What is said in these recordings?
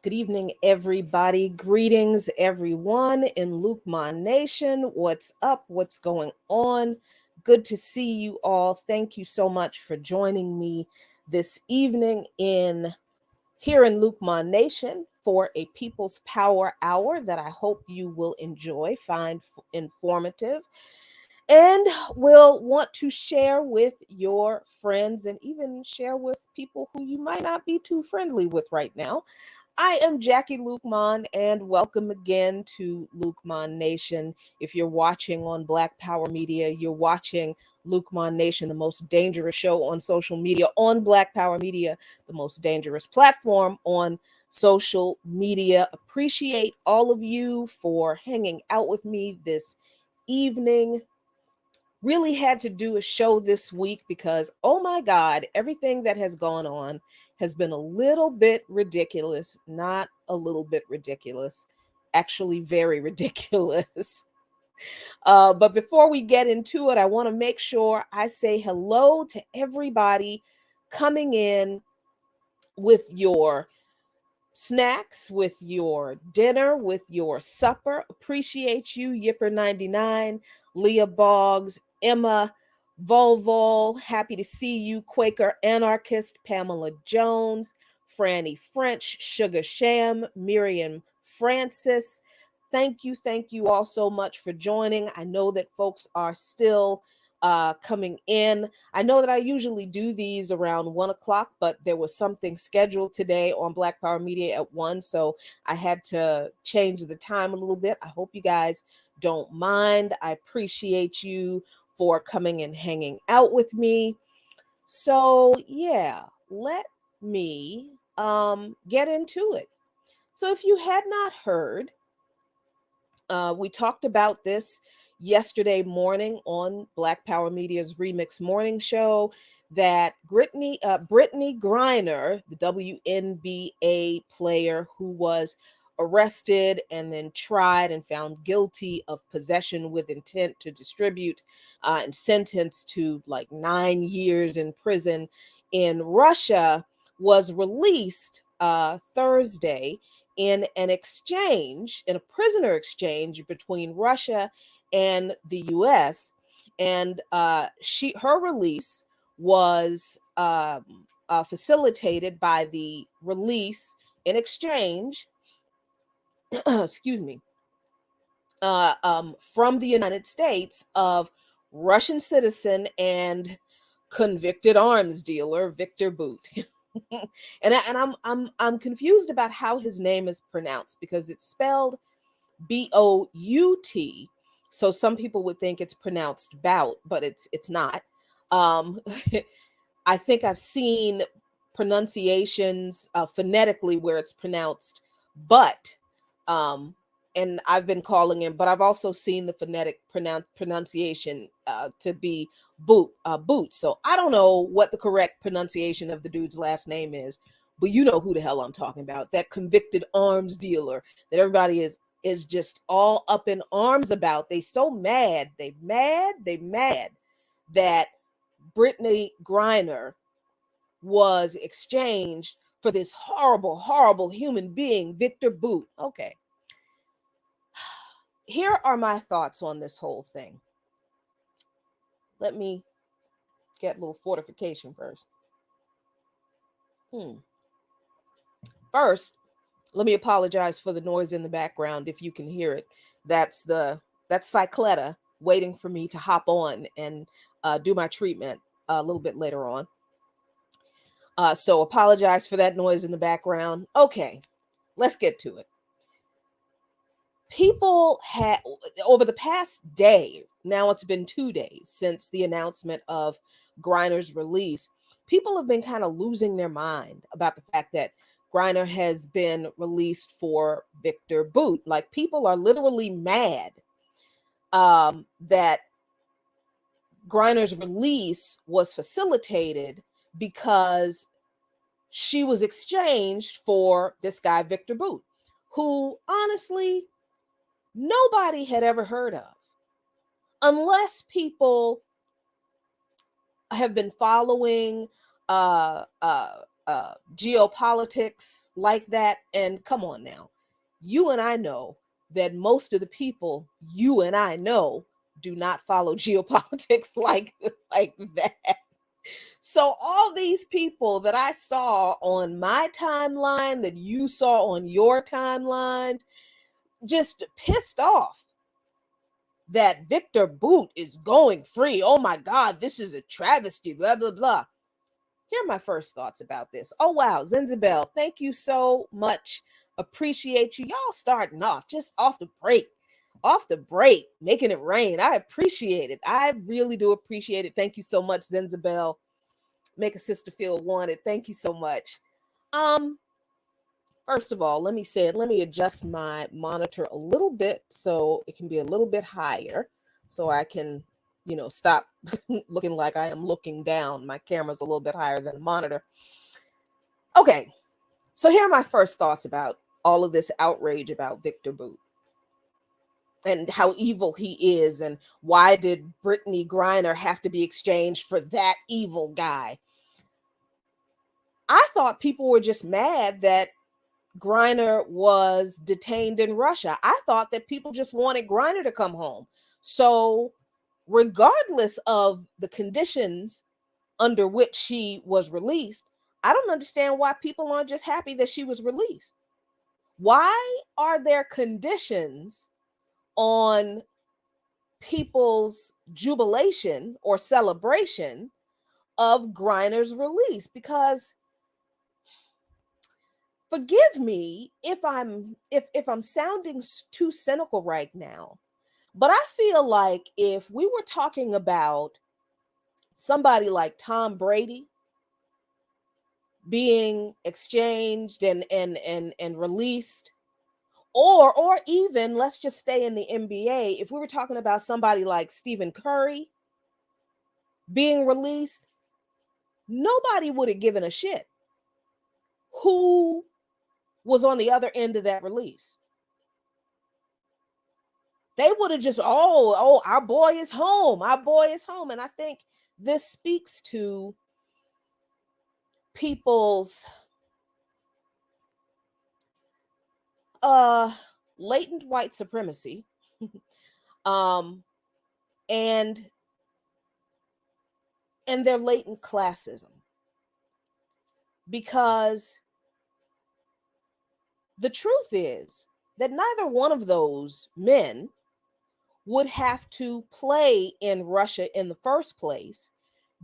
Good evening, everybody. Greetings, everyone in Lukman Nation. What's up? What's going on? Good to see you all. Thank you so much for joining me this evening here in Lukman Nation for a People's Power Hour that I hope you will enjoy, find informative, and will want to share with your friends and even share with people who you might not be too friendly with right now. I am Jackie Lukman, and welcome again to Lukman Nation. If you're watching on Black Power Media, you're watching Lukman Nation, the most dangerous show on social media, on Black Power Media, the most dangerous platform on social media. Appreciate all of you for hanging out with me this evening. Really had to do a show this week because, oh my God, everything that has gone on has been a little bit ridiculous. Not a little bit ridiculous, actually very ridiculous. But before we get into it, I want to make sure I say hello to everybody coming in with your snacks, with your dinner, with your supper. Appreciate you, Yipper99, Leah Boggs, Emma Volvol. Happy to see you, Quaker Anarchist, Pamela Jones, Franny French, Sugar Sham, Miriam Francis. Thank you all so much for joining. I know that folks are still coming in. I know that I usually do these around 1 o'clock, but there was something scheduled today on Black Power Media at 1, so I had to change the time a little bit. I hope you guys don't mind. I appreciate you for coming and hanging out with me. So yeah, let me get into it. So if you had not heard, we talked about this yesterday morning on Black Power Media's Remix Morning Show that Britney Griner, the WNBA player who was arrested and then tried and found guilty of possession with intent to distribute and sentenced to like 9 years in prison in Russia, was released Thursday in a prisoner exchange between Russia and the U.S. And her release was facilitated by the release in exchange, excuse me, from the United States of Russian citizen and convicted arms dealer Viktor Bout. and I'm confused about how his name is pronounced because it's spelled Bout. So some people would think it's pronounced Bout, but it's not. I think I've seen pronunciations phonetically where it's pronounced but, and I've been calling him, but I've also seen the phonetic pronunciation to be Boot. So I don't know what the correct pronunciation of the dude's last name is, but you know who the hell I'm talking about. That convicted arms dealer that everybody is just all up in arms about. They so mad. They mad that Britney Griner was exchanged for this horrible, horrible human being, Viktor Bout. Okay. Here are my thoughts on this whole thing. Let me get a little fortification first. First, let me apologize for the noise in the background if you can hear it. That's Cycletta waiting for me to hop on and do my treatment a little bit later on. So apologize for that noise in the background. Okay, let's get to it. People had, over the past day, now it's been 2 days since the announcement of Griner's release, people have been kind of losing their mind about the fact that Griner has been released for Viktor Bout. Like, people are literally mad that Griner's release was facilitated because she was exchanged for this guy, Viktor Bout, who honestly nobody had ever heard of, unless people have been following geopolitics like that. And come on now, you and I know that most of the people you and I know do not follow geopolitics like that. So all these people that I saw on my timeline, that you saw on your timelines, just pissed off that Viktor Bout is going free. Oh my God, this is a travesty, blah, blah, blah. Here are my first thoughts about this. Oh, wow, Zenzabel, thank you so much. Appreciate you. Y'all starting off, just off the break, making it rain. I appreciate it. I really do appreciate it. Thank you so much, Zenzabel. Make a sister feel wanted. Thank you so much. First of all, let me adjust my monitor a little bit so it can be a little bit higher so I can, stop looking like I am looking down. My camera's a little bit higher than the monitor. Okay, so here are my first thoughts about all of this outrage about Viktor Bout and how evil he is, and why did Britney Griner have to be exchanged for that evil guy? I thought people were just mad that Griner was detained in Russia. I thought that people just wanted Griner to come home. So regardless of the conditions under which she was released, I don't understand why people aren't just happy that she was released. Why are there conditions on people's jubilation or celebration of Griner's release? Because forgive me if I'm sounding too cynical right now, but I feel like if we were talking about somebody like Tom Brady being exchanged and released, or even, let's just stay in the NBA, if we were talking about somebody like Stephen Curry being released, nobody would have given a shit who was on the other end of that release. They would have just, oh, our boy is home. Our boy is home. And I think this speaks to people's latent white supremacy and their latent classism. Because the truth is that neither one of those men would have to play in Russia in the first place,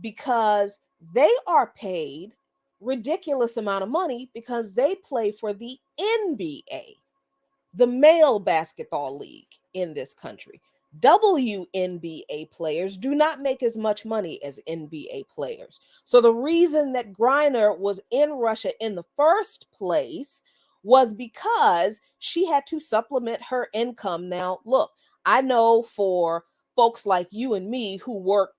because they are paid ridiculous amount of money because they play for the NBA, the male basketball league in this country. WNBA players do not make as much money as NBA players. So the reason that Griner was in Russia in the first place was because she had to supplement her income. Now, look, I know for folks like you and me who work,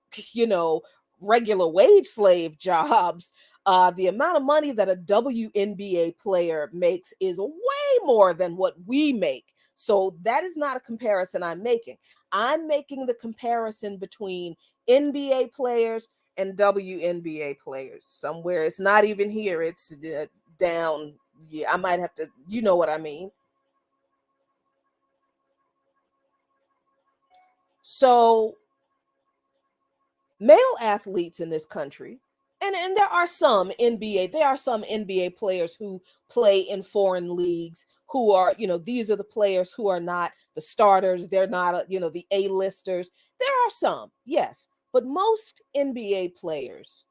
regular wage slave jobs, the amount of money that a WNBA player makes is way more than what we make. So that is not a comparison I'm making. I'm making the comparison between NBA players and WNBA players somewhere. It's not even here. It's down. Yeah, I might have to, you know what I mean. So male athletes in this country, and there are some NBA players who play in foreign leagues who are, these are the players who are not the starters. They're not, the A-listers. There are some, yes, but most NBA players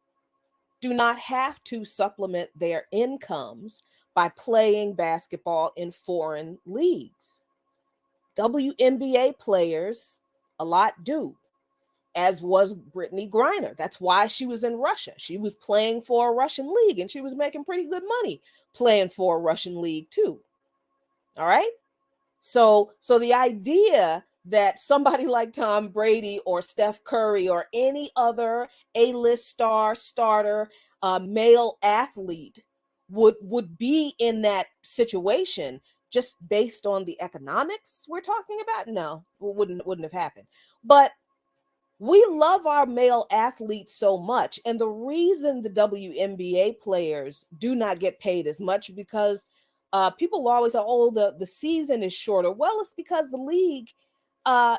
do not have to supplement their incomes by playing basketball in foreign leagues. WNBA players, a lot do, as was Britney Griner. That's why she was in Russia. She was playing for a Russian league, and she was making pretty good money playing for a Russian league too. All right? So the idea that somebody like Tom Brady or Steph Curry or any other A-list starter, male athlete would be in that situation just based on the economics we're talking about, no, wouldn't have happened. But we love our male athletes so much. And the reason the WNBA players do not get paid as much because people always say, oh, the season is shorter. Well, it's because the league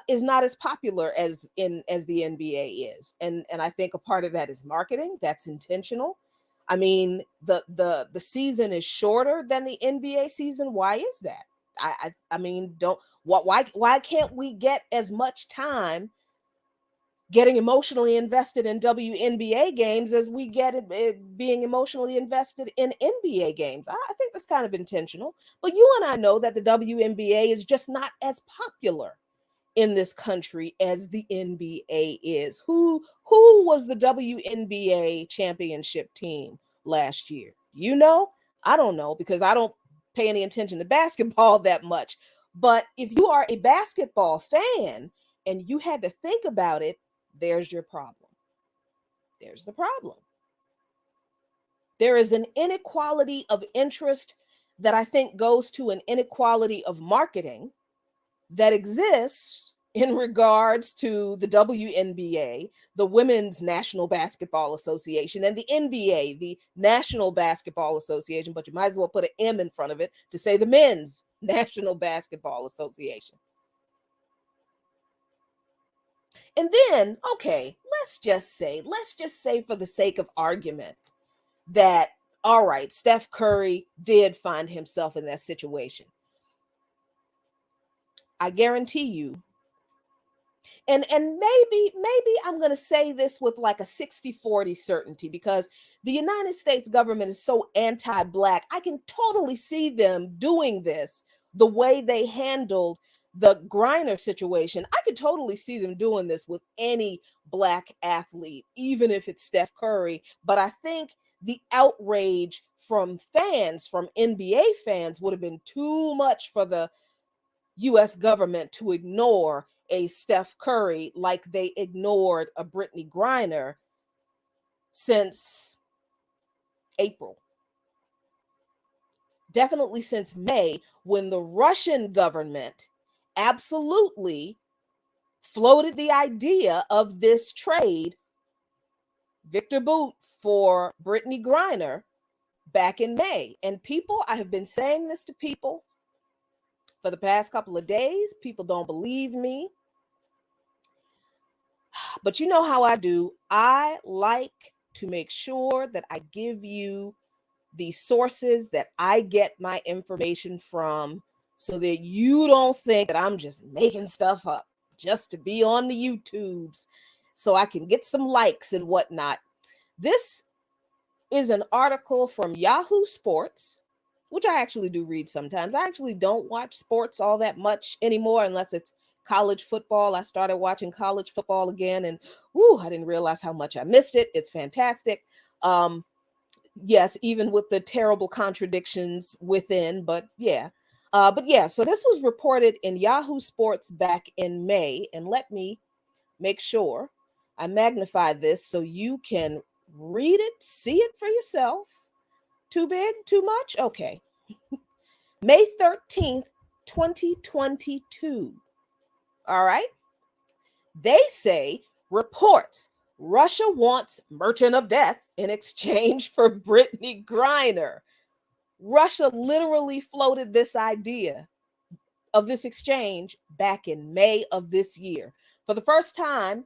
is not as popular as the NBA is. And I think a part of that is marketing. That's intentional. I mean, the season is shorter than the NBA season. Why is that? I mean, why can't we get as much time getting emotionally invested in WNBA games as we get it being emotionally invested in NBA games? I think that's kind of intentional. But you and I know that the WNBA is just not as popular in this country as the NBA is. Who was the WNBA championship team last year? You know? I don't know because I don't pay any attention to basketball that much. But if you are a basketball fan and you had to think about it, there's your problem. There's the problem. There is an inequality of interest that I think goes to an inequality of marketing that exists in regards to the WNBA, the Women's National Basketball Association, and the NBA, the National Basketball Association, but you might as well put an M in front of it to say the Men's National Basketball Association. And then, okay, let's just say for the sake of argument that, all right, Steph Curry did find himself in that situation. I guarantee you, and maybe I'm going to say this with like a 60-40 certainty because the United States government is so anti-Black. I can totally see them doing this the way they handled the Griner situation. I could totally see them doing this with any Black athlete, even if it's Steph Curry. But I think the outrage from fans, from NBA fans, would have been too much for the US government to ignore a Steph Curry like they ignored a Britney Griner since April. Definitely since May, when the Russian government absolutely floated the idea of this trade, Viktor Bout for Britney Griner, back in May. And people, I have been saying this to people for the past couple of days. People don't believe me. But you know how I do. I like to make sure that I give you the sources that I get my information from so that you don't think that I'm just making stuff up just to be on the YouTubes so I can get some likes and whatnot. This is an article from Yahoo Sports, which I actually do read sometimes. I actually don't watch sports all that much anymore unless it's college football. I started watching college football again, and I didn't realize how much I missed it. It's fantastic. Yes, even with the terrible contradictions within, but yeah. So this was reported in Yahoo Sports back in May, and let me make sure I magnify this so you can read it, see it for yourself. Too big? Too much? Okay. May 13th, 2022. All right. They say reports Russia wants Merchant of Death in exchange for Britney Griner. Russia literally floated this idea of this exchange back in May of this year. For the first time,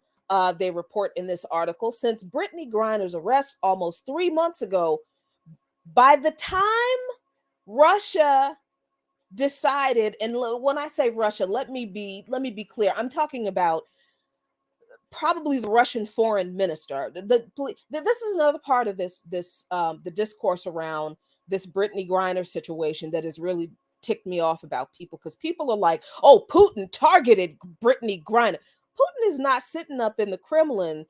they report in this article, since Britney Griner's arrest almost 3 months ago, by the time Russia decided, and when I say Russia, let me be clear. I'm talking about probably the Russian foreign minister. This is another part of the discourse around this Britney Griner situation that has really ticked me off about people, because people are like, "Oh, Putin targeted Britney Griner." Putin is not sitting up in the Kremlin,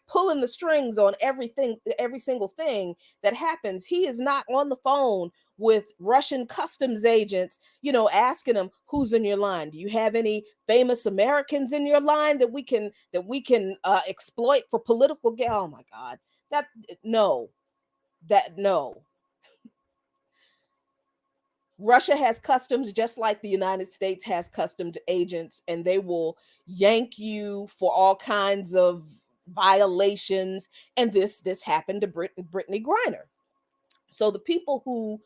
pulling the strings on everything, every single thing that happens. He is not on the phone with Russian customs agents, asking them, "Who's in your line? Do you have any famous Americans in your line that we can exploit for political gain?" Oh my God, that no, that no. Russia has customs just like the United States has customs agents, and they will yank you for all kinds of violations. And this happened to Britney Griner. So the people who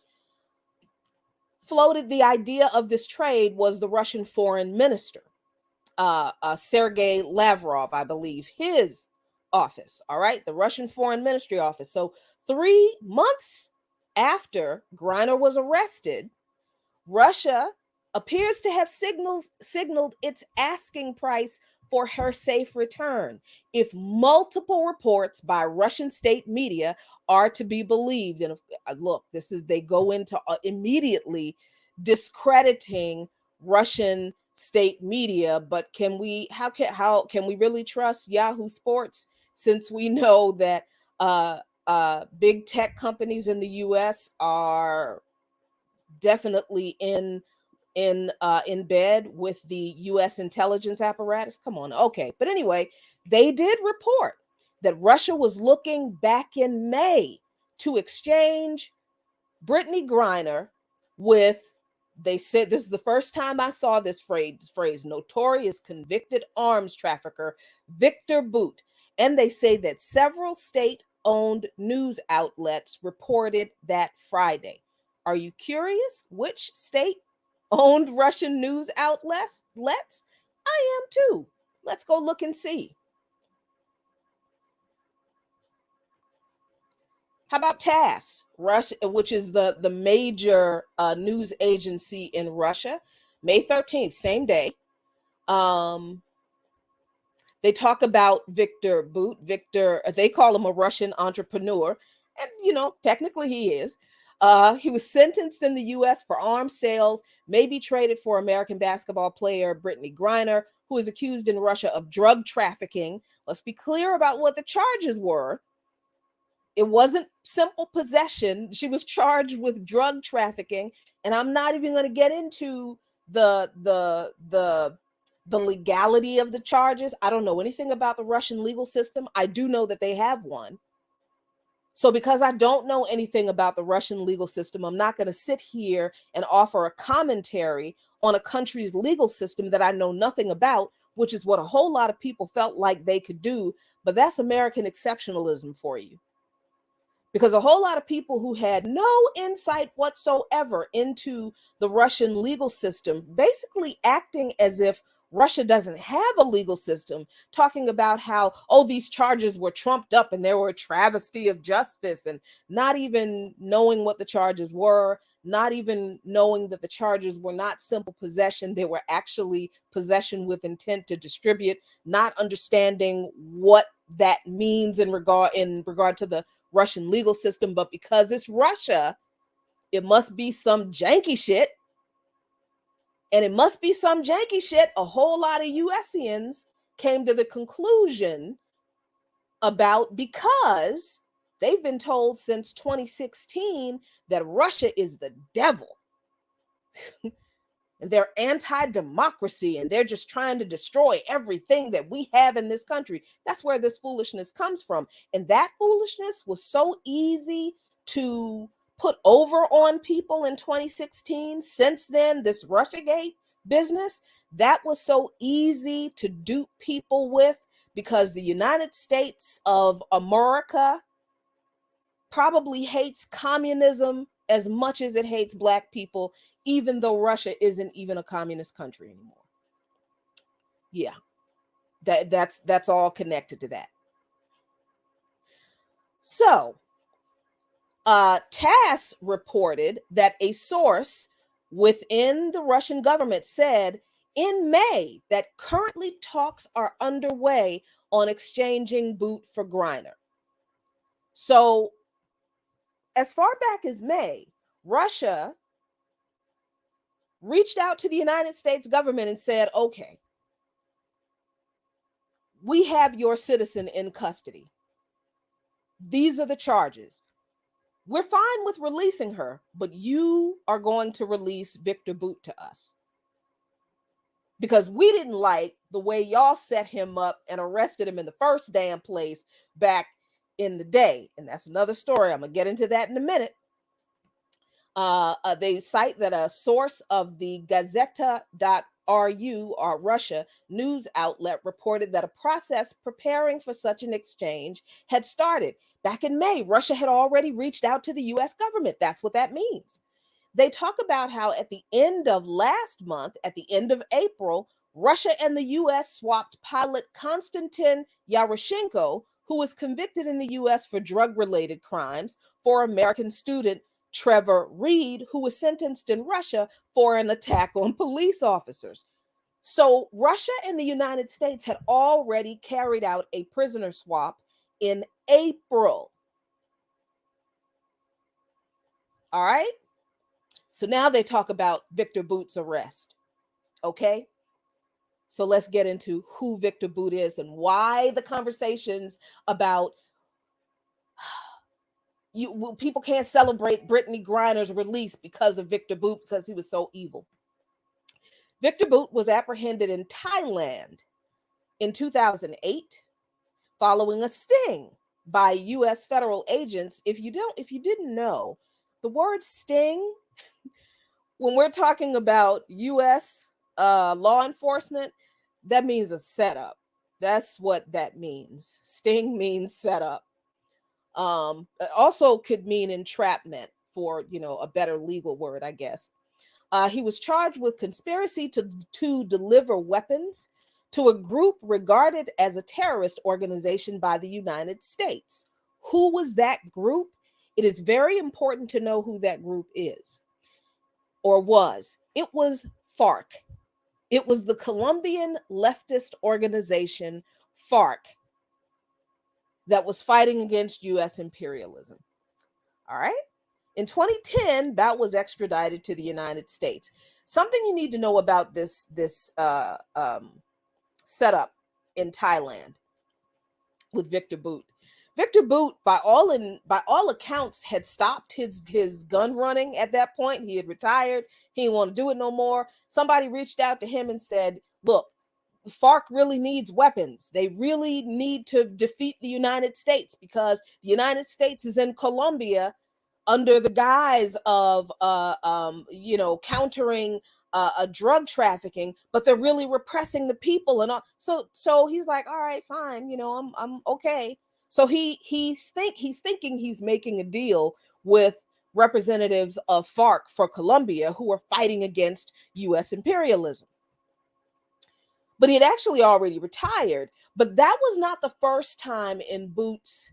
floated the idea of this trade was the Russian foreign minister, Sergei Lavrov, I believe, his office. All right, the Russian foreign ministry office. So 3 months after Griner was arrested, Russia appears to have signaled its asking price for her safe return, if multiple reports by Russian state media are to be believed. And look, they go into immediately discrediting Russian state media. But how can we really trust Yahoo Sports, since we know that big tech companies in the U.S. are definitely in bed with the U.S. intelligence apparatus? Come on, okay. But anyway, they did report that Russia was looking back in May to exchange Britney Griner with, they said, this is the first time I saw this phrase, notorious convicted arms trafficker Viktor Bout. And they say that several state-owned news outlets reported that Friday. Are you curious which state-owned Russian news outlets? I am too. Let's go look and see. How about TASS, Russia, which is the major news agency in Russia? May 13th, same day. They talk about Viktor Bout. Viktor, they call him a Russian entrepreneur. And, technically he is. He was sentenced in the U.S. for arms sales, may be traded for American basketball player Britney Griner, who is accused in Russia of drug trafficking. Let's be clear about what the charges were. It wasn't simple possession. She was charged with drug trafficking, and I'm not even going to get into the legality of the charges. I don't know anything about the Russian legal system. I do know that they have one. So because I don't know anything about the Russian legal system, I'm not going to sit here and offer a commentary on a country's legal system that I know nothing about, which is what a whole lot of people felt like they could do. But that's American exceptionalism for you. Because a whole lot of people who had no insight whatsoever into the Russian legal system, basically acting as if Russia doesn't have a legal system, talking about how, oh, these charges were trumped up and they were a travesty of justice, and not even knowing what the charges were, not even knowing that the charges were not simple possession. They were actually possession with intent to distribute, not understanding what that means in regard to the Russian legal system. But because it's Russia, it must be some janky shit. And it must be some janky shit a whole lot of USians came to the conclusion about, because they've been told since 2016 that Russia is the devil. And they're anti-democracy, and they're just trying to destroy everything that we have in this country. That's where this foolishness comes from. And that foolishness was so easy to put over on people in 2016. Since then, this Russiagate business, that was so easy to dupe people with, because the United States of America probably hates communism as much as it hates Black people, even though Russia isn't even a communist country anymore. Yeah, that's all connected to that. So, TASS reported that a source within the Russian government said in May that currently talks are underway on exchanging Bout for Griner. So, as far back as May, Russia reached out to the United States government and said, okay, we have your citizen in custody. These are the charges. We're fine with releasing her, but you are going to release Viktor Bout to us. Because we didn't like the way y'all set him up and arrested him in the first damn place back in the day. And that's another story. I'm going to get into that in a minute. They cite that a source of the Gazeta.ru, or Russia news outlet, reported that a process preparing for such an exchange had started. Back in May, Russia had already reached out to the US government. That's what that means. They talk about how at the end of last month, at the end of April, Russia and the US swapped pilot Konstantin Yaroshenko, who was convicted in the US for drug-related crimes, for American student Trevor Reed, who was sentenced in Russia for an attack on police officers. So Russia and the United States had already carried out a prisoner swap in April. All right? So now they talk about Viktor Bout's arrest. Okay? So let's get into who Viktor Bout is and why the conversations about people can't celebrate Britney Griner's release because of Viktor Bout, because he was so evil. Viktor Bout was apprehended in Thailand in 2008 following a sting by US federal agents. If you didn't know, the word sting, when we're talking about US law enforcement, that means a setup. That's what that means. Sting means setup. Also could mean entrapment, for a better legal word, I guess. He was charged with conspiracy to deliver weapons to a group regarded as a terrorist organization by the United States. Who was that group? It is very important to know who that group is, or was. It was FARC. It was the Colombian leftist organization FARC that was fighting against US imperialism. All right? In 2010, Bout was extradited to the United States. Something you need to know about this setup in Thailand with Viktor Bout. Viktor Bout, by all accounts, had stopped his gun running at that point. He had retired. He didn't want to do it no more. Somebody reached out to him and said, look, FARC really needs weapons. They really need to defeat the United States because the United States is in Colombia under the guise of countering drug trafficking, but they're really repressing the people and all. So he's like, all right, fine, I'm okay. So he's thinking he's making a deal with representatives of FARC for Colombia who are fighting against US imperialism. But he had actually already retired. But that was not the first time in Bout's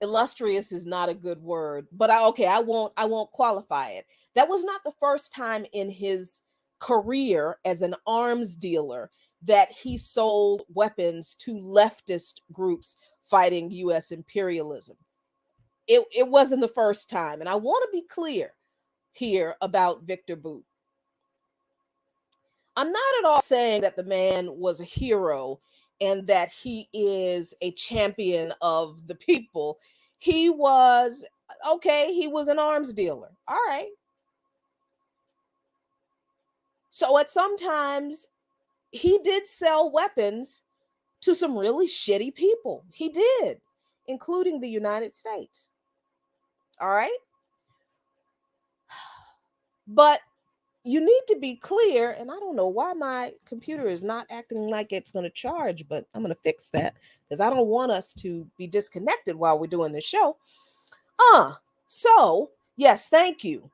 illustrious is not a good word, but I won't qualify it. That was not the first time in his career as an arms dealer that he sold weapons to leftist groups fighting US imperialism. It wasn't the first time, and I want to be clear here about Viktor Bout. I'm not at all saying that the man was a hero and that he is a champion of the people. He was an arms dealer. All right. So at some times he did sell weapons to some really shitty people. He did, including the United States. All right. But you need to be clear, and I don't know why my computer is not acting like it's going to charge, but I'm going to fix that because I don't want us to be disconnected while we're doing this show. So yes, thank you.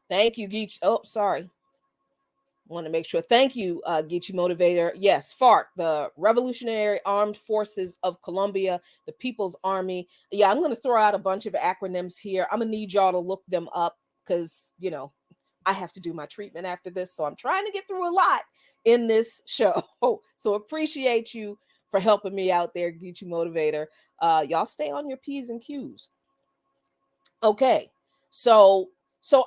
Thank you, Geach. Oh, sorry. Want to make sure. Thank you, Geechee Motivator. Yes, FARC, the Revolutionary Armed Forces of Colombia, the People's Army. Yeah, I'm going to throw out a bunch of acronyms here. I'm going to need y'all to look them up because, I have to do my treatment after this. So I'm trying to get through a lot in this show. So appreciate you for helping me out there, Geechee Motivator. Y'all stay on your P's and Q's. Okay, so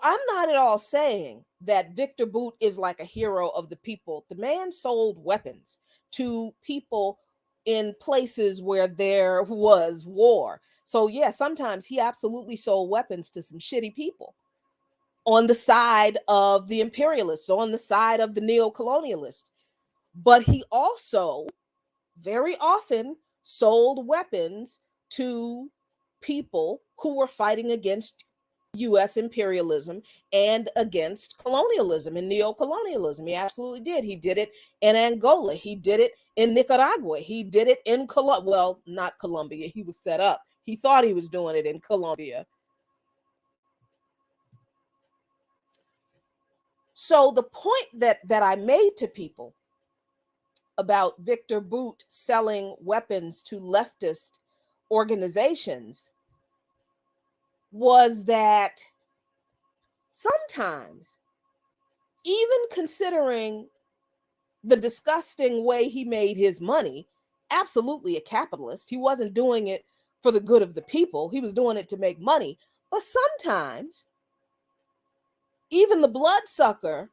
I'm not at all saying that Viktor Bout is like a hero of the people. The man sold weapons to people in places where there was war. So yeah, sometimes he absolutely sold weapons to some shitty people on the side of the imperialists, on the side of the neo-colonialists. But he also very often sold weapons to people who were fighting against US imperialism and against colonialism and neo-colonialism. He absolutely did. He did it in Angola. He did it in Nicaragua. He did it in not Colombia. He was set up. He thought he was doing it in Colombia. So the point that I made to people about Viktor Bout selling weapons to leftist organizations was that sometimes, even considering the disgusting way he made his money, absolutely a capitalist, he wasn't doing it for the good of the people, he was doing it to make money. But sometimes, even the bloodsucker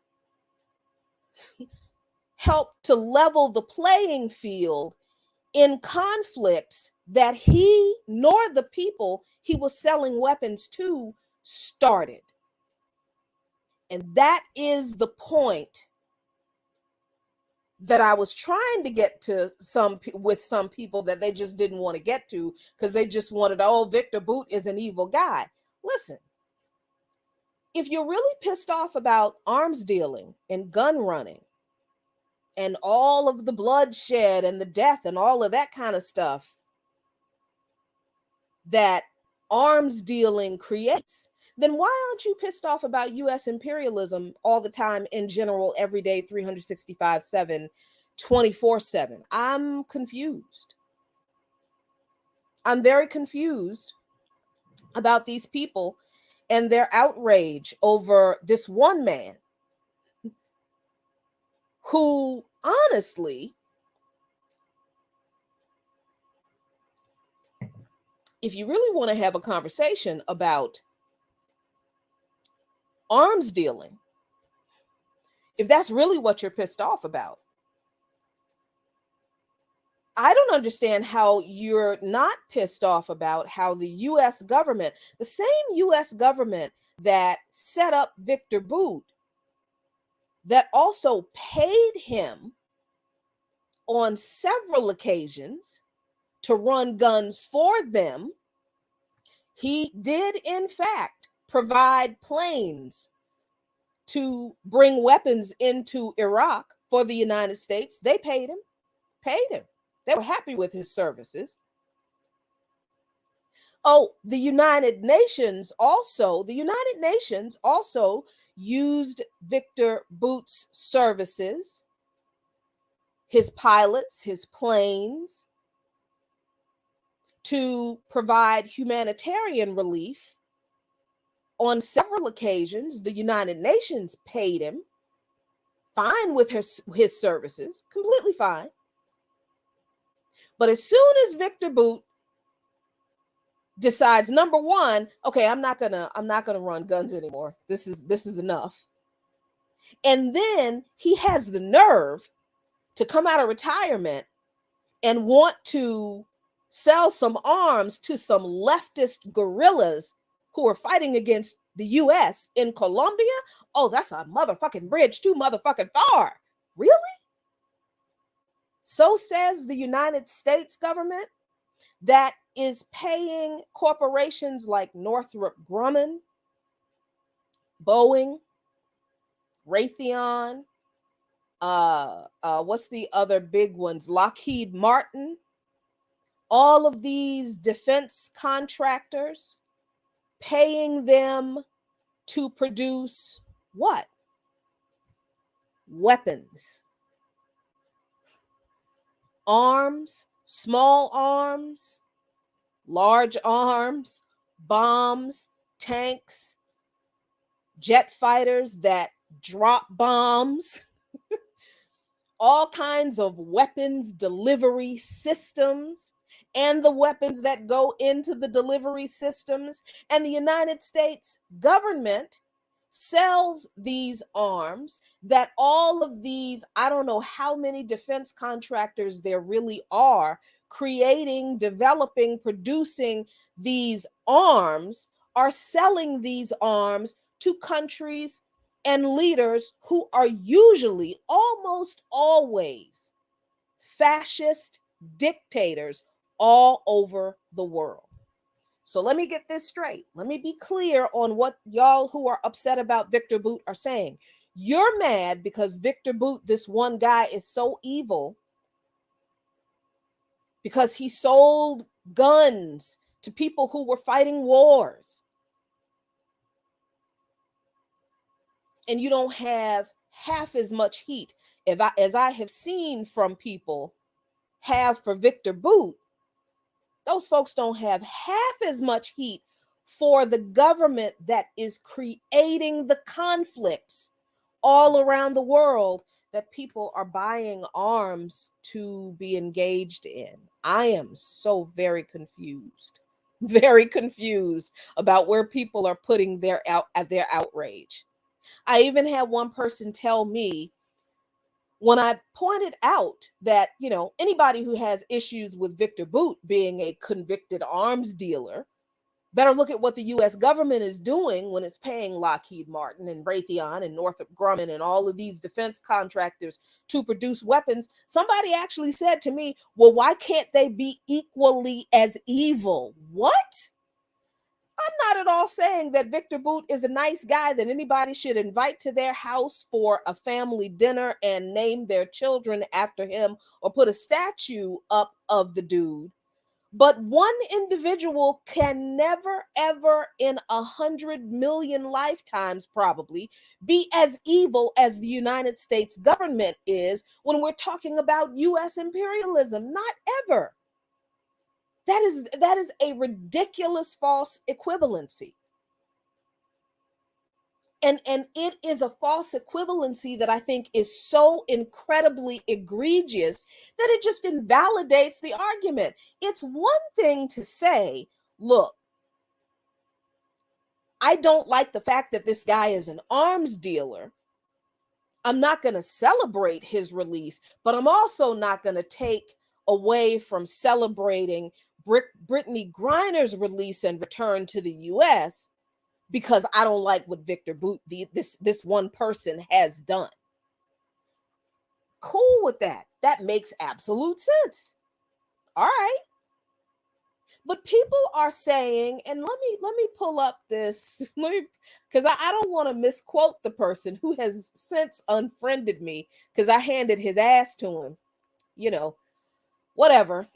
helped to level the playing field in conflicts that he nor the people he was selling weapons to started. And that is the point that I was trying to get to with some people that they just didn't want to get to because they just wanted, oh, Viktor Bout is an evil guy. Listen, if you're really pissed off about arms dealing and gun running and all of the bloodshed and the death and all of that kind of stuff that arms dealing creates, then why aren't you pissed off about US imperialism all the time, in general, every day, 365/7, 24/7? I'm confused. I'm very confused about these people and their outrage over this one man who, honestly, if you really want to have a conversation about arms dealing, if that's really what you're pissed off about, I don't understand how you're not pissed off about how the US government, the same US government that set up Viktor Bout, that also paid him on several occasions to run guns for them. He did, in fact, provide planes to bring weapons into Iraq for the United States. They paid him. They were happy with his services. Oh, the United Nations also used Viktor Bout's services, his pilots, his planes, to provide humanitarian relief. On several occasions, the United Nations paid him, fine with his services, completely fine. But as soon as Viktor Bout decides, number one, okay, I'm not gonna run guns anymore. This is enough. And then he has the nerve to come out of retirement and want to sell some arms to some leftist guerrillas who are fighting against the US in Colombia. Oh, that's a motherfucking bridge too motherfucking far. Really? So says the United States government that is paying corporations like Northrop Grumman, Boeing, Raytheon, what's the other big ones? Lockheed Martin, all of these defense contractors, paying them to produce what? Weapons, arms, small arms, large arms, bombs, tanks, jet fighters that drop bombs, all kinds of weapons delivery systems, and the weapons that go into the delivery systems. And the United States government sells these arms that all of these, I don't know how many defense contractors there really are, creating, developing, producing these arms, are selling these arms to countries and leaders who are usually, almost always, fascist dictators all over the world. So let me get this straight. Let me be clear on what y'all who are upset about Viktor Bout are saying. You're mad because Viktor Bout, this one guy, is so evil because he sold guns to people who were fighting wars. And you don't have half as much heat as I have seen from people have for Viktor Bout. Those folks don't have half as much heat for the government that is creating the conflicts all around the world that people are buying arms to be engaged in. I am so very confused about where people are putting their outrage. I even had one person tell me, when I pointed out that, anybody who has issues with Viktor Bout being a convicted arms dealer better look at what the U.S. government is doing when it's paying Lockheed Martin and Raytheon and Northrop Grumman and all of these defense contractors to produce weapons. Somebody actually said to me, well, why can't they be equally as evil? What? I'm not at all saying that Viktor Bout is a nice guy that anybody should invite to their house for a family dinner and name their children after him or put a statue up of the dude. But one individual can never, ever in 100 million lifetimes probably be as evil as the United States government is when we're talking about U.S. imperialism. Not ever. That is a ridiculous false equivalency. And it is a false equivalency that I think is so incredibly egregious that it just invalidates the argument. It's one thing to say, look, I don't like the fact that this guy is an arms dealer. I'm not going to celebrate his release, but I'm also not going to take away from celebrating Britney Griner's release and return to the U.S. because I don't like what Viktor Bout, this one person, has done. Cool with that. That makes absolute sense. All right. But people are saying, and let me pull up this, because I don't want to misquote the person who has since unfriended me because I handed his ass to him. Whatever.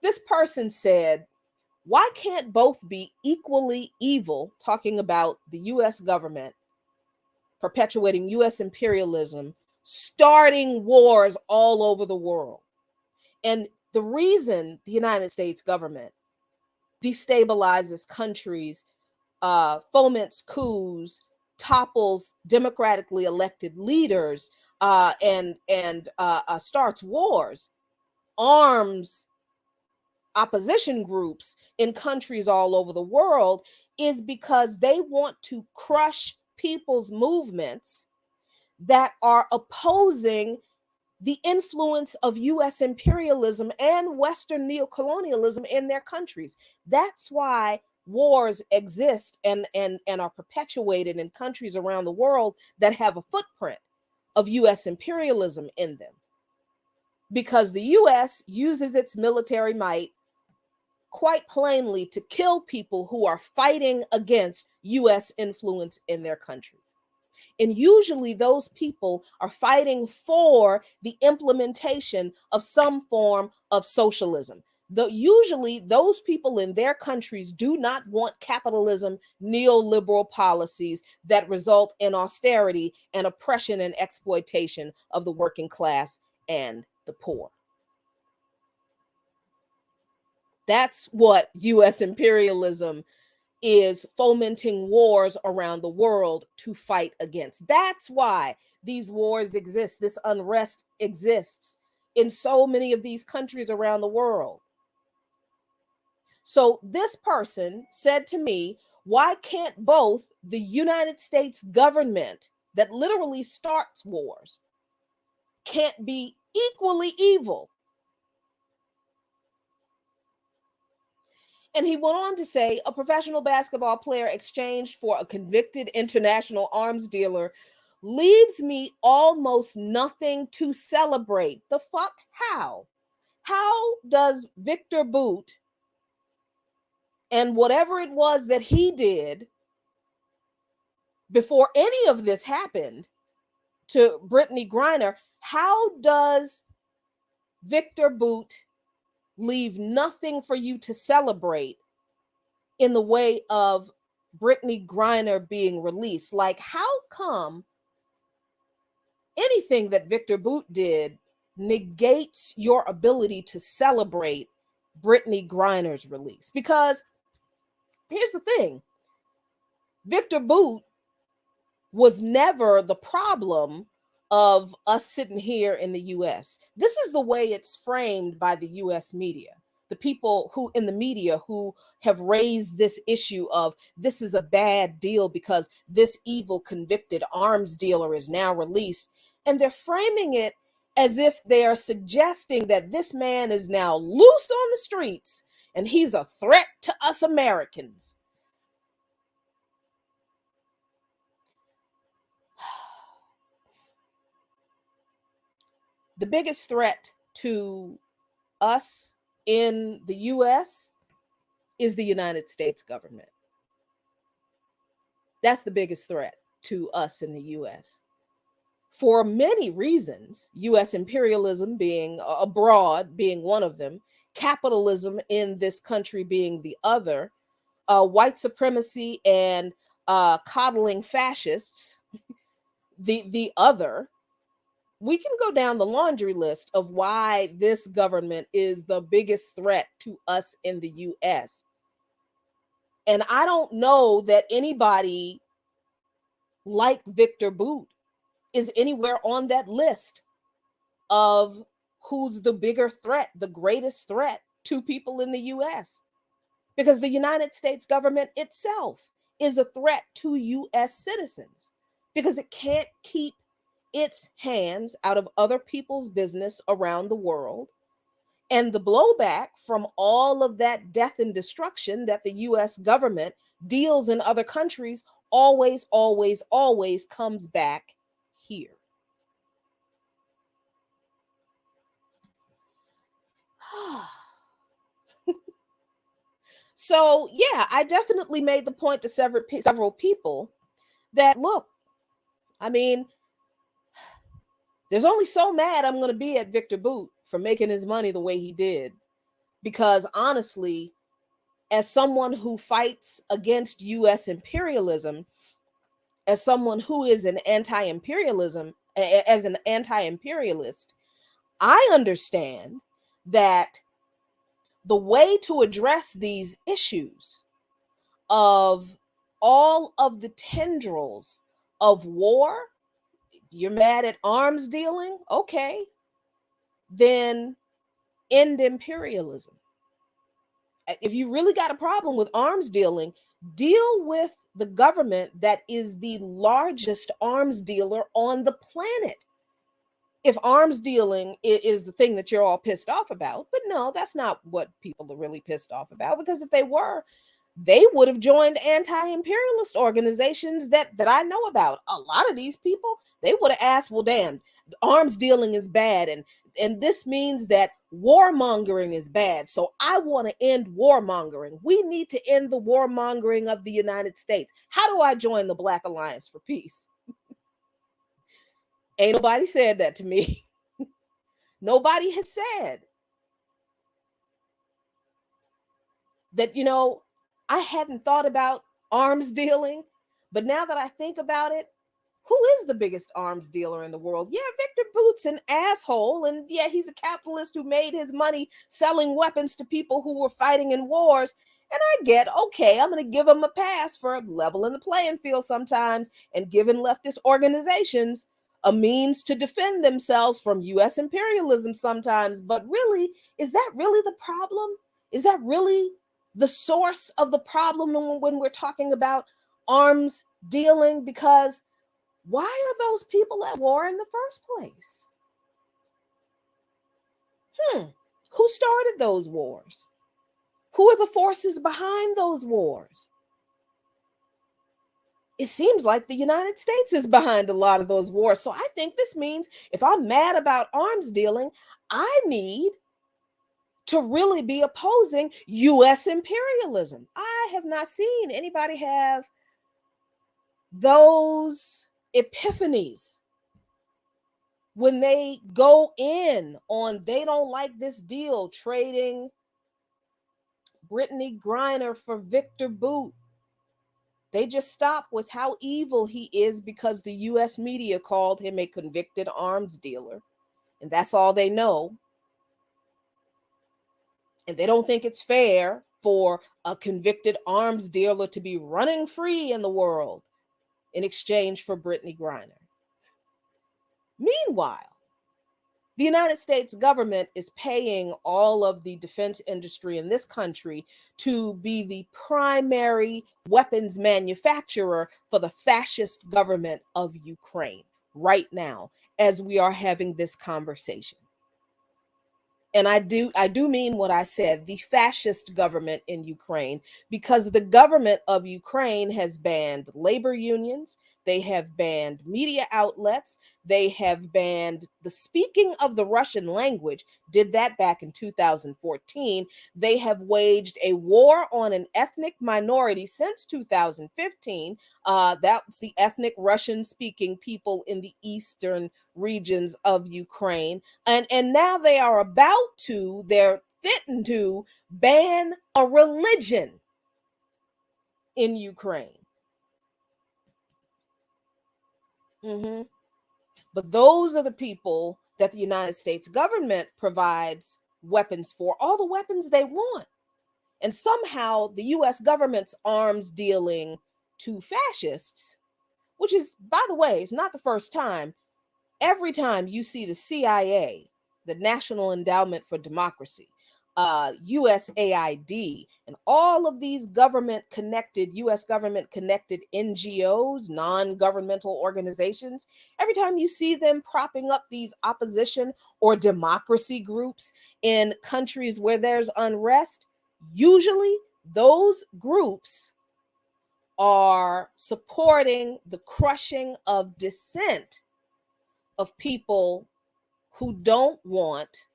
This person said, why can't both be equally evil, talking about the U.S. government perpetuating U.S. imperialism, starting wars all over the world? And the reason the United States government destabilizes countries, foments coups, topples democratically elected leaders, and starts wars, arms opposition groups in countries all over the world, is because they want to crush people's movements that are opposing the influence of U.S. imperialism and Western neocolonialism in their countries. That's why wars exist and are perpetuated in countries around the world that have a footprint of U.S. imperialism in them. Because the U.S. uses its military might quite plainly to kill people who are fighting against U.S. influence in their countries. And usually those people are fighting for the implementation of some form of socialism. Usually those people in their countries do not want capitalism, neoliberal policies that result in austerity and oppression and exploitation of the working class and the poor. That's what US imperialism is fomenting wars around the world to fight against. That's why these wars exist. This unrest exists in so many of these countries around the world. So this person said to me, why can't both the United States government that literally starts wars can't be equally evil? And he went on to say a professional basketball player exchanged for a convicted international arms dealer leaves me almost nothing to celebrate. The fuck? How? How does Viktor Bout and whatever it was that he did before any of this happened to Britney Griner, how does Viktor Bout leave nothing for you to celebrate in the way of Britney Griner being released? Like, how come anything that Viktor Bout did negates your ability to celebrate Britney Griner's release? Because here's the thing, Viktor Bout was never the problem of us sitting here in the US. This is the way it's framed by the US media. The people who in the media who have raised this issue of this is a bad deal because this evil convicted arms dealer is now released. And they're framing it as if they are suggesting that this man is now loose on the streets and he's a threat to us Americans. The biggest threat to us in the US is the United States government. That's the biggest threat to us in the US. For many reasons, US imperialism being abroad being one of them, capitalism in this country being the other, white supremacy and coddling fascists, the other. We can go down the laundry list of why this government is the biggest threat to us in the US. And I don't know that anybody like Viktor Bout is anywhere on that list of who's the bigger threat, the greatest threat to people in the US. Because the United States government itself is a threat to US citizens because it can't keep its hands out of other people's business around the world. And the blowback from all of that death and destruction that the US government deals in other countries always, always, always comes back here. So, yeah, I definitely made the point to several people that, look, I mean, there's only so mad I'm going to be at Viktor Bout for making his money the way he did. Because honestly, as someone who fights against US imperialism, as someone who is an anti-imperialism, as an anti-imperialist, I understand that the way to address these issues of all of the tendrils of war, you're mad at arms dealing? Okay, then end imperialism. If you really got a problem with arms dealing, deal with the government that is the largest arms dealer on the planet. If arms dealing is the thing that you're all pissed off about, but no, that's not what people are really pissed off about, because if they were, they would have joined anti-imperialist organizations that I know about. A lot of these people, they would have asked, well, damn, arms dealing is bad, and this means that warmongering is bad, so I want to end warmongering. We need to end the warmongering of the United States. How do I join the Black Alliance for Peace? Ain't nobody said that to me. Nobody has said that, I hadn't thought about arms dealing, but now that I think about it, who is the biggest arms dealer in the world? Yeah, Viktor Bout's an asshole. And yeah, he's a capitalist who made his money selling weapons to people who were fighting in wars. And I get, okay, I'm going to give him a pass for leveling the playing field sometimes and giving leftist organizations a means to defend themselves from US imperialism sometimes. But really, is that really the problem? Is that really the source of the problem when we're talking about arms dealing? Because why are those people at war in the first place? Who started those wars? Who are the forces behind those wars? It seems like the United States is behind a lot of those wars. So I think this means if I'm mad about arms dealing, I need to really be opposing US imperialism. I have not seen anybody have those epiphanies when they go in on they don't like this deal trading Britney Griner for Viktor Bout. They just stop with how evil he is because the US media called him a convicted arms dealer. And that's all they know. And they don't think it's fair for a convicted arms dealer to be running free in the world in exchange for Britney Griner. Meanwhile, the United States government is paying all of the defense industry in this country to be the primary weapons manufacturer for the fascist government of Ukraine right now, as we are having this conversation. And I do mean what I said, the fascist government in Ukraine, because the government of Ukraine has banned labor unions, they have banned media outlets, they have banned the speaking of the Russian language, did that back in 2014. They have waged a war on an ethnic minority since 2015. That's the ethnic Russian speaking people in the eastern regions of Ukraine. And now they're fitting to ban a religion in Ukraine. But those are the people that the United States government provides weapons for, all the weapons they want. And somehow the US government's arms dealing to fascists, which is, by the way, it's not the first time. Every time you see the CIA, the National Endowment for Democracy, USAID, and all of these US government connected NGOs, non-governmental organizations, every time you see them propping up these opposition or democracy groups in countries where there's unrest, usually those groups are supporting the crushing of dissent of people who don't want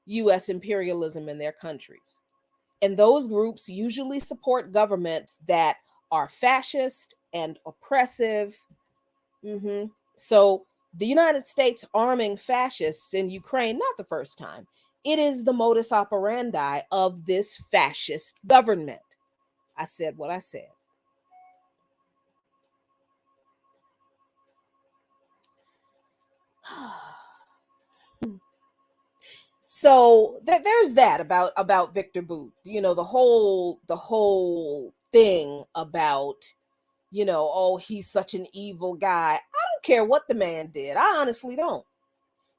US imperialism in their countries. And those groups usually support governments that are fascist and oppressive. So the United States arming fascists in Ukraine, not the first time. It is the modus operandi of this fascist government. I said what I said. So there's that about Viktor Bout. The whole thing about, oh, he's such an evil guy. I don't care what the man did. I honestly don't.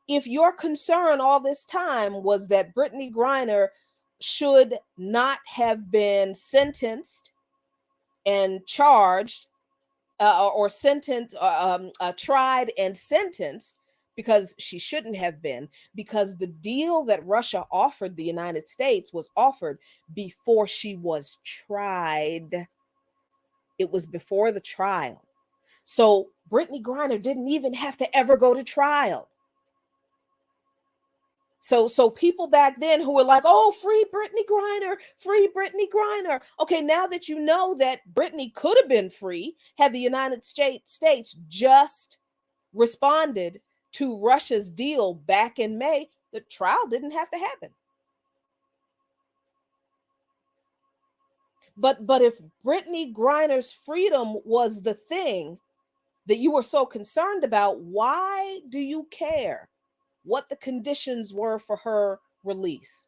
If your concern all this time was that Britney Griner should not have been sentenced and charged or sentenced, tried and sentenced, because she shouldn't have been, because the deal that Russia offered the United States was offered before she was tried. It was before the trial. So Britney Griner didn't even have to ever go to trial. So people back then who were like, oh, free Britney Griner, free Britney Griner. Okay, now that you know that Britney could have been free had the United States just responded to Russia's deal back in May, the trial didn't have to happen. But if Britney Griner's freedom was the thing that you were so concerned about, why do you care what the conditions were for her release?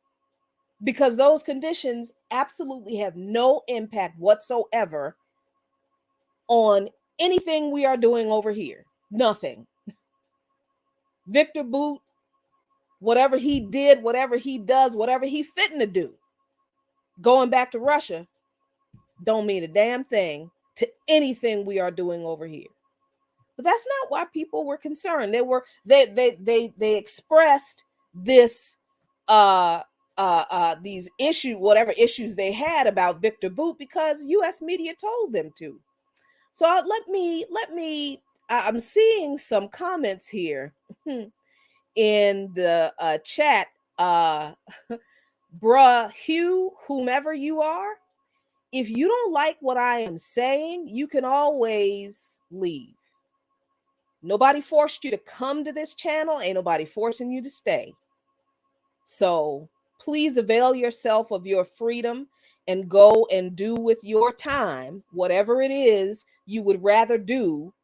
Because those conditions absolutely have no impact whatsoever on anything we are doing over here. Nothing. Viktor Bout, whatever he did, whatever he does, whatever he fitting to do, going back to Russia, don't mean a damn thing to anything we are doing over here. But that's not why people were concerned. They expressed this these issues, whatever issues they had about Viktor Bout, because US media told them to. So I'm seeing some comments here in the chat. Bruh Hugh, whomever you are, if you don't like what I am saying, you can always leave. Nobody forced you to come to this channel. Ain't nobody forcing you to stay. So please avail yourself of your freedom and go and do with your time whatever it is you would rather do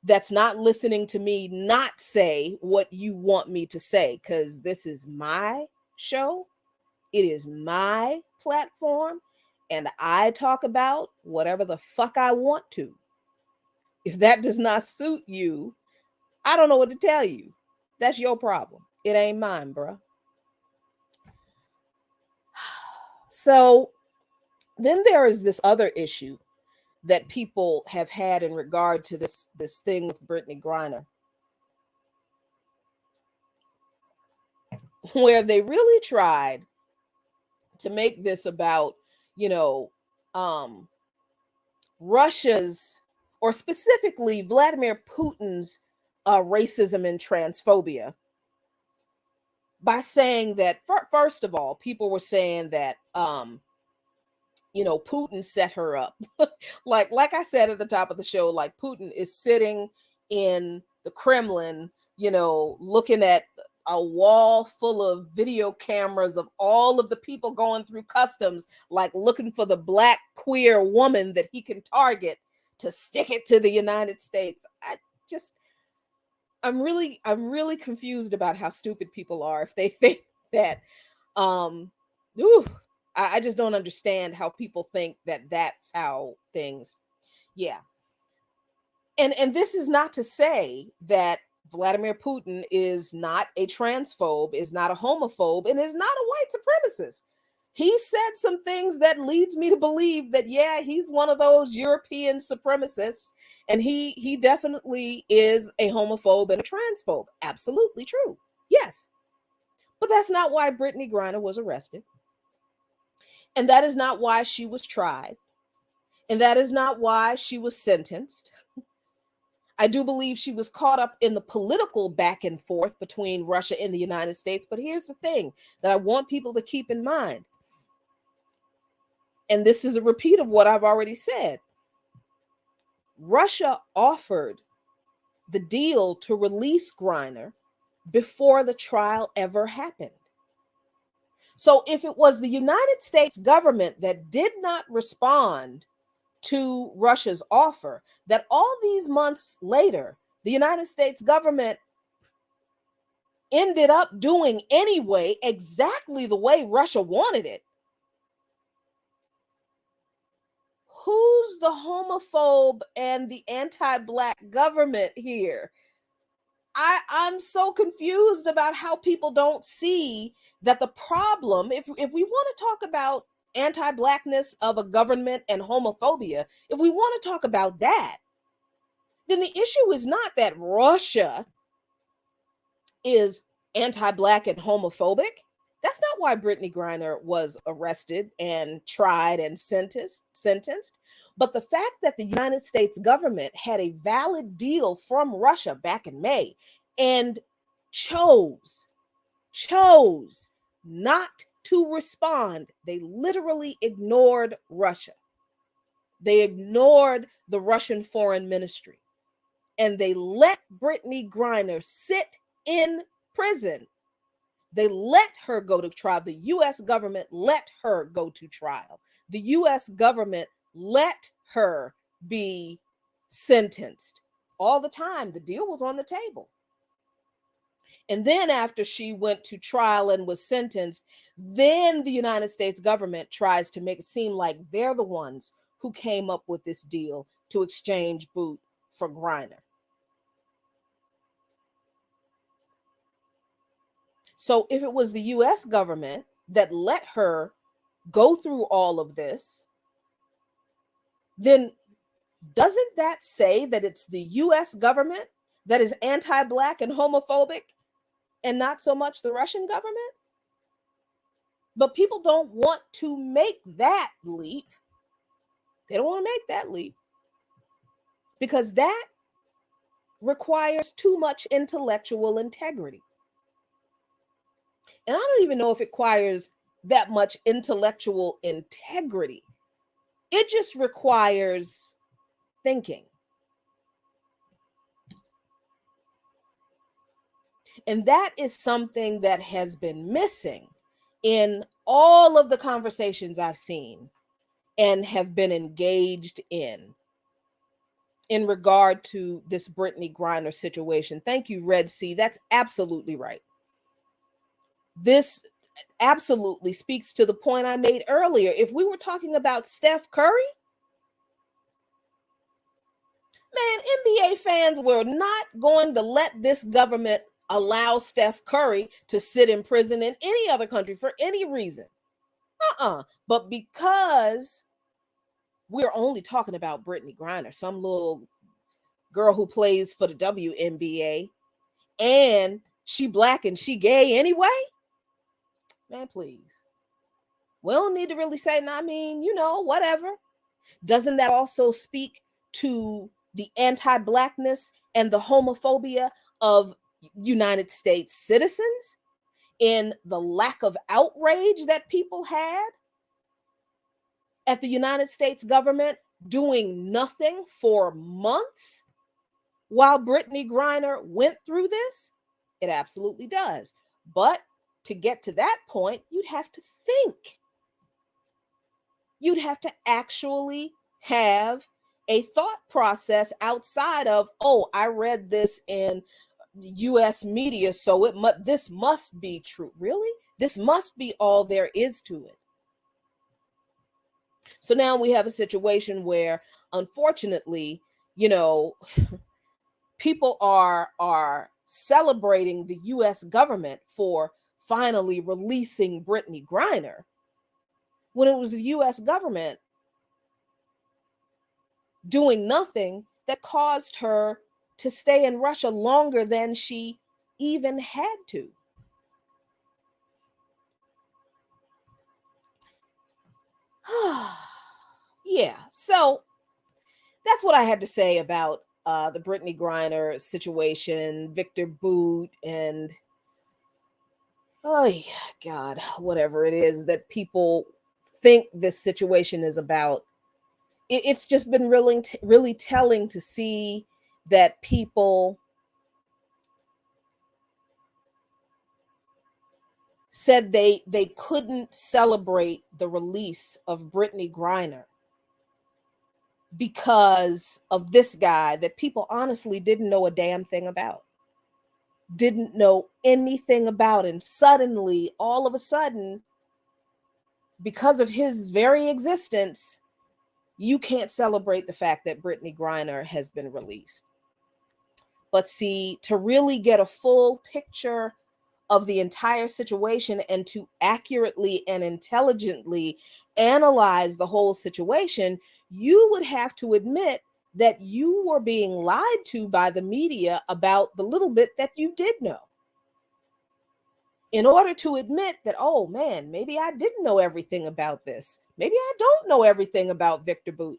that's not listening to me not say what you want me to say, because this is my show. It is my platform, and I talk about whatever the fuck I want to. If that does not suit you, I don't know what to tell you. That's your problem. It ain't mine, bruh. So then there is this other issue that people have had in regard to this thing with Britney Griner, where they really tried to make this about, Russia's, or specifically Vladimir Putin's racism and transphobia, by saying that, first of all, people were saying that, Putin set her up. like I said at the top of the show, like Putin is sitting in the Kremlin, looking at a wall full of video cameras of all of the people going through customs, like looking for the black queer woman that he can target to stick it to the United States. I'm really confused about how stupid people are if they think that, I just don't understand how people think that that's how things, yeah. And this is not to say that Vladimir Putin is not a transphobe, is not a homophobe, and is not a white supremacist. He said some things that leads me to believe that, yeah, he's one of those European supremacists, and he definitely is a homophobe and a transphobe. Absolutely true. Yes. But that's not why Britney Griner was arrested. And that is not why she was tried. And that is not why she was sentenced. I do believe she was caught up in the political back and forth between Russia and the United States. But here's the thing that I want people to keep in mind. And this is a repeat of what I've already said. Russia offered the deal to release Griner before the trial ever happened. So if it was the United States government that did not respond to Russia's offer, that all these months later, the United States government ended up doing anyway exactly the way Russia wanted it, who's the homophobe and the anti-Black government here? I'm so confused about how people don't see that the problem, if we want to talk about anti-Blackness of a government and homophobia, if we want to talk about that, then the issue is not that Russia is anti-Black and homophobic. That's not why Britney Griner was arrested and tried and sentenced. But the fact that the United States government had a valid deal from Russia back in May and chose not to respond. They literally ignored Russia. They ignored the Russian foreign ministry. and they let Britney Griner sit in prison. They let her go to trial. The U.S. government let her go to trial. The U.S. government let her be sentenced. All the time, the deal was on the table. And then after she went to trial and was sentenced, then the United States government tries to make it seem like they're the ones who came up with this deal to exchange Bout for Griner. So if it was the U.S. government that let her go through all of this, then doesn't that say that it's the U.S. government that is anti-Black and homophobic and not so much the Russian government? But people don't want to make that leap. They don't want to make that leap because that requires too much intellectual integrity. And I don't even know if it requires that much intellectual integrity. It just requires thinking. And that is something that has been missing in all of the conversations I've seen and have been engaged in regard to this Britney Griner situation. Thank you, Red Sea. That's absolutely right. This absolutely speaks to the point I made earlier. If we were talking about Steph Curry, man, NBA fans were not going to let this government allow Steph Curry to sit in prison in any other country for any reason. But because we're only talking about Britney Griner, some little girl who plays for the WNBA, and she Black and she gay anyway, man, please. We don't need to really say, I mean, whatever. Doesn't that also speak to the anti-Blackness and the homophobia of United States citizens in the lack of outrage that people had at the United States government doing nothing for months while Britney Griner went through this? It absolutely does. But to get to that point, you'd have to think. You'd have to actually have a thought process outside of, I read this in U.S. media, so this must be true. Really? This must be all there is to it. So now we have a situation where, unfortunately, people are celebrating the U.S. government for finally releasing Britney Griner, when it was the U.S. government doing nothing that caused her to stay in Russia longer than she even had to. Yeah, so that's what I had to say about the Britney Griner situation, Viktor Bout, and God, whatever it is that people think this situation is about. It's just been really telling to see that people said they couldn't celebrate the release of Britney Griner because of this guy that people honestly didn't know a damn thing about. Didn't know anything about. And suddenly, all of a sudden, because of his very existence, you can't celebrate the fact that Britney Griner has been released. But see, to really get a full picture of the entire situation and to accurately and intelligently analyze the whole situation, you would have to admit that you were being lied to by the media about the little bit that you did know. In order to admit that, oh man, maybe I didn't know everything about this. Maybe I don't know everything about Viktor Bout.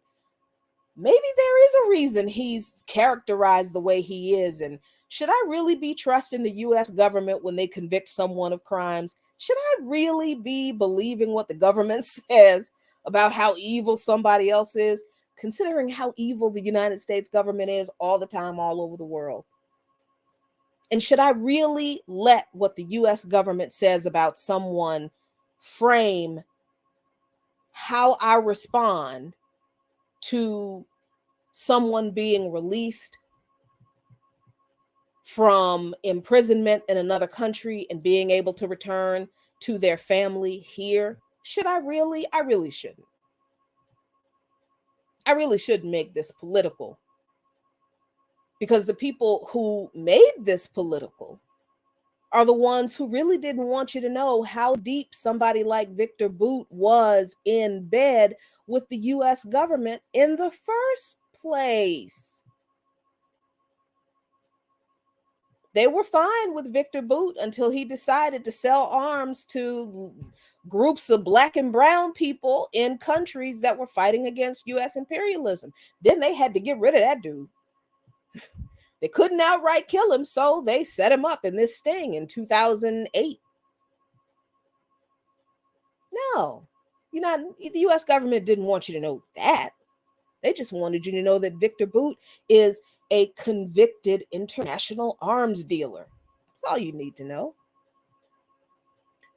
Maybe there is a reason he's characterized the way he is. And should I really be trusting the U.S. government when they convict someone of crimes? Should I really be believing what the government says about how evil somebody else is? considering how evil the United States government is all the time, all over the world? And should I really let what the US government says about someone frame how I respond to someone being released from imprisonment in another country and being able to return to their family here? Should I really? I really shouldn't. I really shouldn't make this political, because the people who made this political are the ones who really didn't want you to know how deep somebody like Viktor Bout was in bed with the US government in the first place. They were fine with Viktor Bout until he decided to sell arms to groups of black and brown people in countries that were fighting against US imperialism. Then they had to get rid of that dude. They couldn't outright kill him, so they set him up in this sting in 2008. No, the US government didn't want you to know that. They just wanted you to know that Viktor Bout is a convicted international arms dealer. That's all you need to know.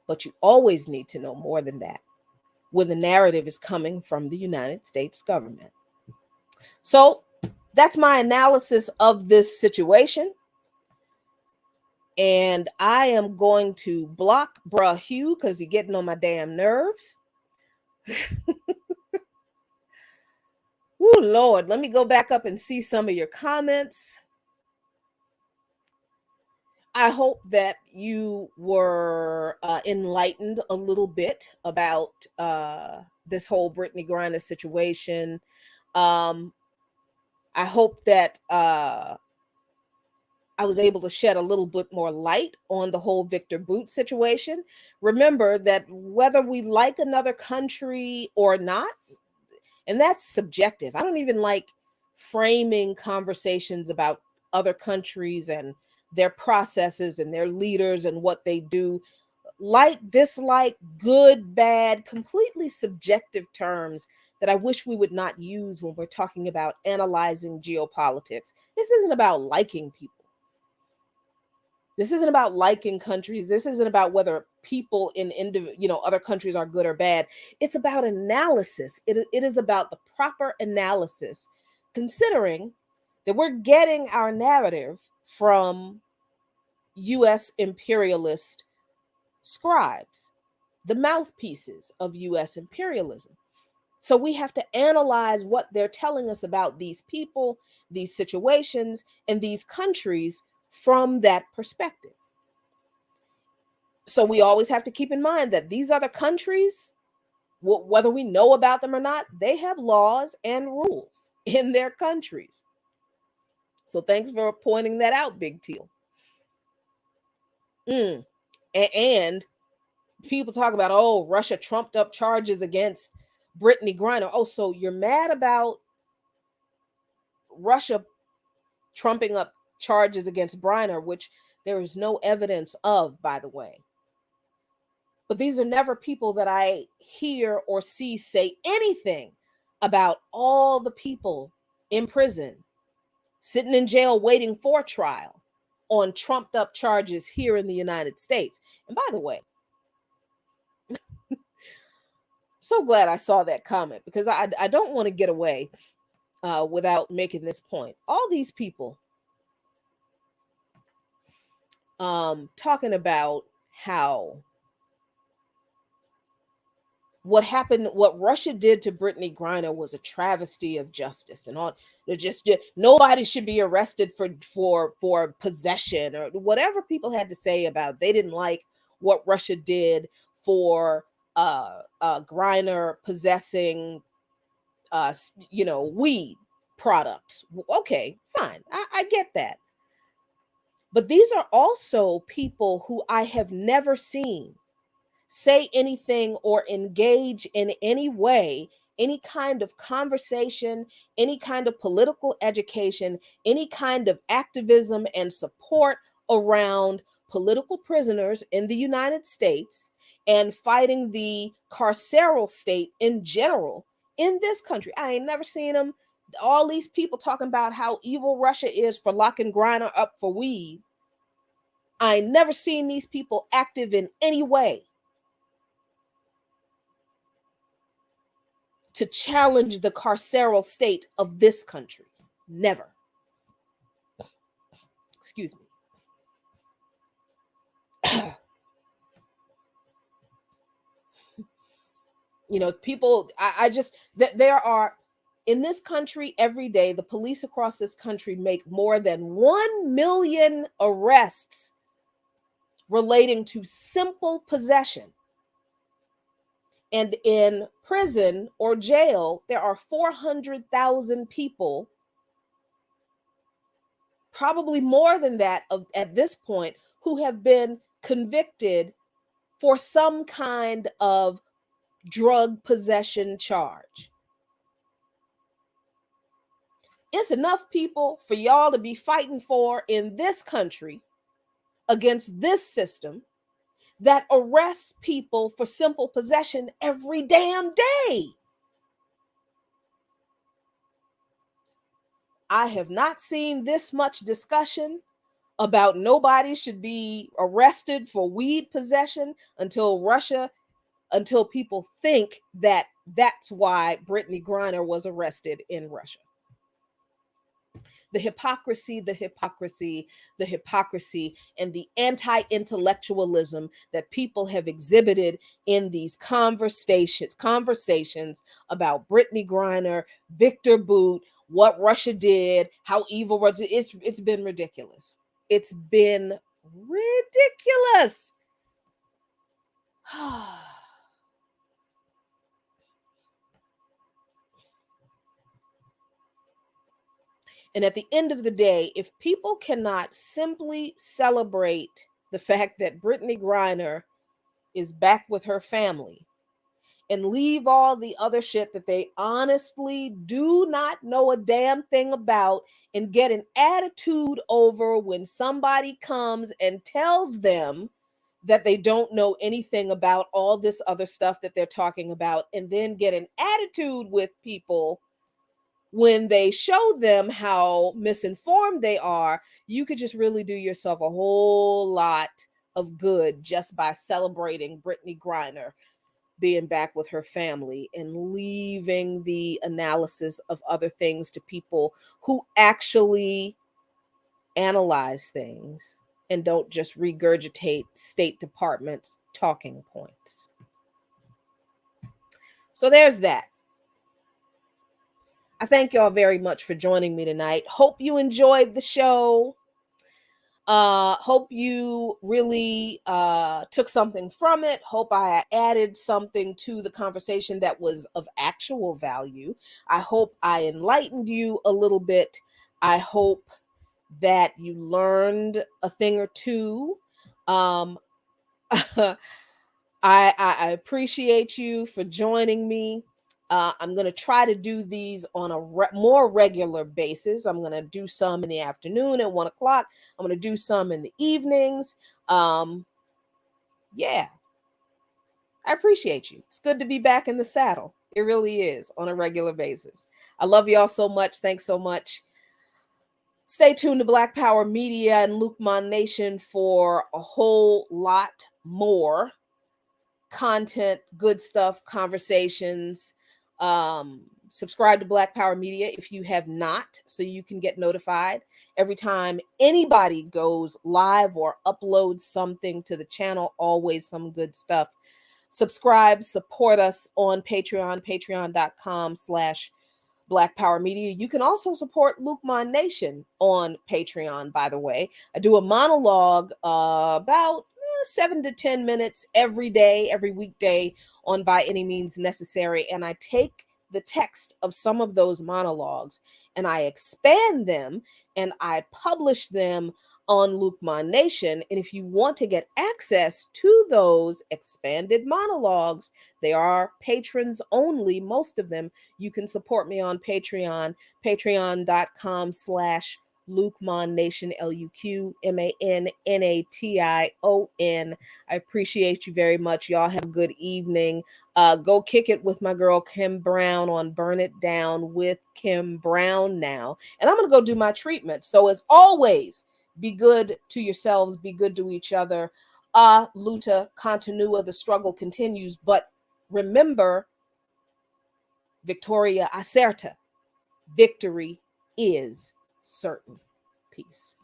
But you always need to know more than that when the narrative is coming from the United States government. So that's my analysis of this situation. And I am going to block Bruh Hugh because he's getting on my damn nerves. Oh, Lord, let me go back up and see some of your comments. I hope that you were enlightened a little bit about this whole Britney Griner situation. I hope that I was able to shed a little bit more light on the whole Viktor Bout situation. Remember that whether we like another country or not, and that's subjective. I don't even like framing conversations about other countries and their processes and their leaders and what they do. Like, dislike, good, bad, completely subjective terms that I wish we would not use when we're talking about analyzing geopolitics. This isn't about liking people. This isn't about liking countries. This isn't about whether people in other countries are good or bad. It's about analysis. It is about the proper analysis, considering that we're getting our narrative from US imperialist scribes, the mouthpieces of US imperialism. So we have to analyze what they're telling us about these people, these situations, and these countries from that perspective. So we always have to keep in mind that these other countries, whether we know about them or not, they have laws and rules in their countries. So thanks for pointing that out, Big Teal. And people talk about, oh, Russia trumped up charges against Britney Griner. Oh, so you're mad about Russia trumping up charges against Griner, which there is no evidence of, by the way. But these are never people that I hear or see say anything about all the people in prison, sitting in jail waiting for trial on trumped up charges here in the United States. And by the way, so glad I saw that comment, because I don't want to get away without making this point. All these people talking about how what Russia did to Britney Griner was a travesty of justice, and all. Just nobody should be arrested for possession or whatever people had to say about. They didn't like what Russia did for Griner possessing weed products. Okay, fine, I get that. But these are also people who I have never seen say anything or engage in any way, any kind of conversation, any kind of political education, any kind of activism and support around political prisoners in the United States and fighting the carceral state in general in this country. I ain't never seen them. All these people talking about how evil Russia is for locking Griner up for weed. I ain't never seen these people active in any way to challenge the carceral state of this country. Never. Excuse me. You know, people, I just, that there are, in this country every day, the police across this country make more than 1 million arrests relating to simple possession. And in prison or jail, there are 400,000 people, probably more than that at this point, who have been convicted for some kind of drug possession charge. It's enough people for y'all to be fighting for in this country against this system that arrests people for simple possession every damn day. I have not seen this much discussion about nobody should be arrested for weed possession until people think that that's why Britney Griner was arrested in Russia. The hypocrisy, the hypocrisy, the hypocrisy, and the anti-intellectualism that people have exhibited in these conversations about Britney Griner, Viktor Bout, what Russia did, how evil was it. It's been ridiculous. It's been ridiculous. And at the end of the day, if people cannot simply celebrate the fact that Britney Griner is back with her family and leave all the other shit that they honestly do not know a damn thing about and get an attitude over when somebody comes and tells them that they don't know anything about all this other stuff that they're talking about, and then get an attitude with people when they show them how misinformed they are, you could just really do yourself a whole lot of good just by celebrating Britney Griner being back with her family and leaving the analysis of other things to people who actually analyze things and don't just regurgitate State Department's talking points. So there's that. I thank y'all very much for joining me tonight. Hope you enjoyed the show. Hope you really took something from it. Hope I added something to the conversation that was of actual value. I hope I enlightened you a little bit. I hope that you learned a thing or two. I appreciate you for joining me. I'm going to try to do these on a more regular basis. I'm going to do some in the afternoon at 1 o'clock. I'm going to do some in the evenings. Yeah, I appreciate you. It's good to be back in the saddle. It really is, on a regular basis. I love y'all so much. Thanks so much. Stay tuned to Black Power Media and Lukman Nation for a whole lot more content, good stuff, conversations. Subscribe to Black Power Media if you have not, so you can get notified every time anybody goes live or uploads something to the channel. Always some good stuff. Subscribe, support us on Patreon, patreon.com/Black Power Media. You can also support Lukman Nation on Patreon, by the way. I do a monologue about 7 to 10 minutes every day, every weekday on By Any Means Necessary. And I take the text of some of those monologues and I expand them and I publish them on Lukman Nation. And if you want to get access to those expanded monologues, they are patrons only, most of them. You can support me on Patreon, patreon.com/Lukman Luqman Nation, Luqmannation. I appreciate you very much. Y'all have a good evening. Go kick it with my girl Kim Brown on Burn It Down with Kim Brown now. And I'm going to go do my treatment. So as always, be good to yourselves, be good to each other. Luta continua, the struggle continues. But remember, Victoria Acerta, victory is certain. Peace.